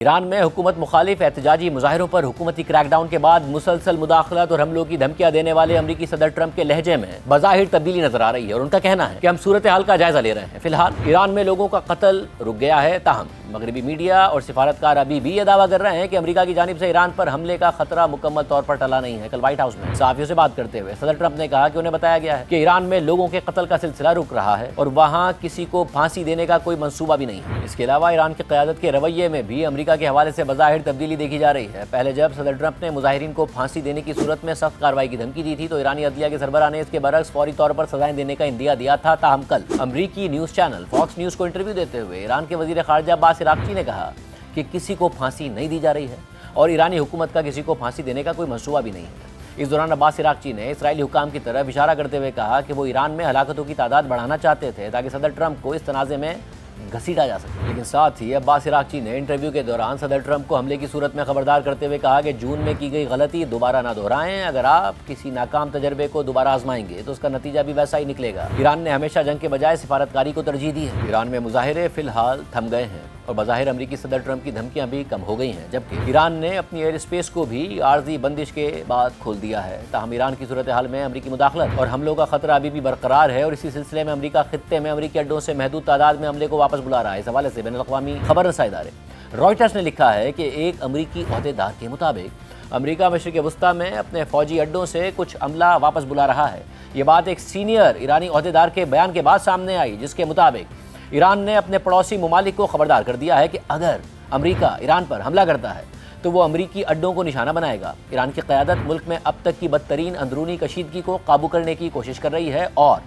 ایران میں حکومت مخالف احتجاجی مظاہروں پر حکومتی کریک ڈاؤن کے بعد مسلسل مداخلت اور حملوں کی دھمکیاں دینے والے امریکی صدر ٹرمپ کے لہجے میں بظاہر تبدیلی نظر آ رہی ہے اور ان کا کہنا ہے کہ ہم صورتحال کا جائزہ لے رہے ہیں۔ فی الحال ایران میں لوگوں کا قتل رک گیا ہے، تاہم مغربی میڈیا اور سفارتکار ابھی بھی یہ دعویٰ کر رہے ہیں کہ امریکہ کی جانب سے ایران پر حملے کا خطرہ مکمل طور پر ٹلا نہیں ہے۔ کل وائٹ ہاؤس میں صحافیوں سے بات کرتے ہوئے صدر ٹرمپ نے کہا کہ انہیں بتایا گیا ہے کہ ایران میں لوگوں کے قتل کا سلسلہ رک رہا ہے اور وہاں کسی کو پھانسی دینے کا کوئی منصوبہ بھی نہیں ہے۔ اس کے علاوہ ایران کی قیادت کے رویے میں بھی امریکہ کے حوالے سے بظاہر تبدیلی دیکھی جا رہی ہے۔ پہلے جب صدر ٹرمپ نے مظاہرین کو پھانسی دینے کی صورت میں سخت کارروائی کی دھمکی دی تھی تو ایرانی عدلیہ کے سربراہ نے اس کے برعکس فوری طور پر سزائیں دینے کا اندیا دیا تھا، تاہم کل امریکی نیوز چینل فاکس نیوز کو انٹرویو دیتے ہوئے ایران کے وزیر خارجہ عباس عراقچی نے کہا کہ کسی کو پھانسی نہیں دی جا رہی ہے اور ایرانی حکومت کا کسی کو پھانسی دینے کا کوئی منصوبہ بھی نہیں ہے۔ اس دوران عباس عراقچی نے اسرائیلی حکام کی طرف اشارہ کرتے ہوئے کہا کہ وہ ایران میں ہلاکتوں کی تعداد بڑھانا چاہتے تھے تاکہ صدر ٹرمپ کو اس تنازع میں گھسیٹا جا سکے، لیکن ساتھ ہی عباس عراقچی نے انٹرویو کے دوران صدر ٹرمپ کو حملے کی صورت میں خبردار کرتے ہوئے کہا کہ جون میں کی گئی غلطی دوبارہ نہ دہرائیں۔ اگر آپ کسی ناکام تجربے کو دوبارہ آزمائیں گے تو اس کا نتیجہ بھی ویسا ہی نکلے گا۔ ایران نے ہمیشہ جنگ کے بجائے سفارتکاری کو ترجیح دی ہے۔ ایران میں مظاہرے فی الحال تھم گئے ہیں اور بظاہر امریکی صدر ٹرمپ کی دھمکیاں بھی کم ہو گئی ہیں، جبکہ ایران نے اپنی ایئر اسپیس کو بھی عارضی بندش کے بعد کھول دیا ہے۔ تاہم ایران کی صورتحال میں امریکی مداخلت اور حملوں کا خطرہ ابھی بھی برقرار ہے اور اسی سلسلے میں امریکہ خطے میں امریکی اڈوں سے محدود تعداد میں حملے کو واپس بلا رہا ہے۔ اس حوالے سے بین الاقوامی خبر رساں ادارے رائٹرز نے لکھا ہے کہ ایک امریکی عہدیدار کے مطابق امریکہ مشرق وسطیٰ میں اپنے فوجی اڈوں سے کچھ عملہ واپس بلا رہا ہے۔ یہ بات ایک سینئر ایرانی عہدیدار کے بیان کے بعد سامنے آئی، جس کے مطابق ایران نے اپنے پڑوسی ممالک کو خبردار کر دیا ہے کہ اگر امریکہ ایران پر حملہ کرتا ہے تو وہ امریکی اڈوں کو نشانہ بنائے گا۔ ایران کی قیادت ملک میں اب تک کی بدترین اندرونی کشیدگی کو قابو کرنے کی کوشش کر رہی ہے اور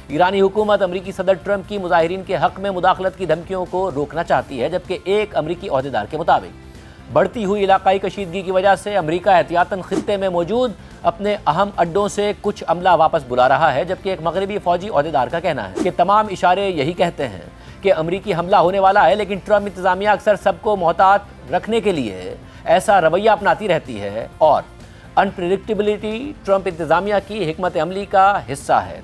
ایرانی حکومت امریکی صدر ٹرمپ کی مظاہرین کے حق میں مداخلت کی دھمکیوں کو روکنا چاہتی ہے، جبکہ ایک امریکی عہدیدار کے مطابق بڑھتی ہوئی علاقائی کشیدگی کی وجہ سے امریکہ احتیاطاً خطے میں موجود اپنے اہم اڈوں سے کچھ عملہ واپس بلا رہا ہے، جبکہ ایک مغربی فوجی عہدیدار کا کہنا ہے کہ تمام اشارے یہی کہتے ہیں کہ امریکی حملہ ہونے والا ہے، لیکن ٹرمپ انتظامیہ اکثر سب کو محتاط رکھنے کے لیے ایسا رویہ اپناتی رہتی ہے اور انپریڈکٹیبلٹی ٹرمپ انتظامیہ کی حکمت عملی کا حصہ ہے۔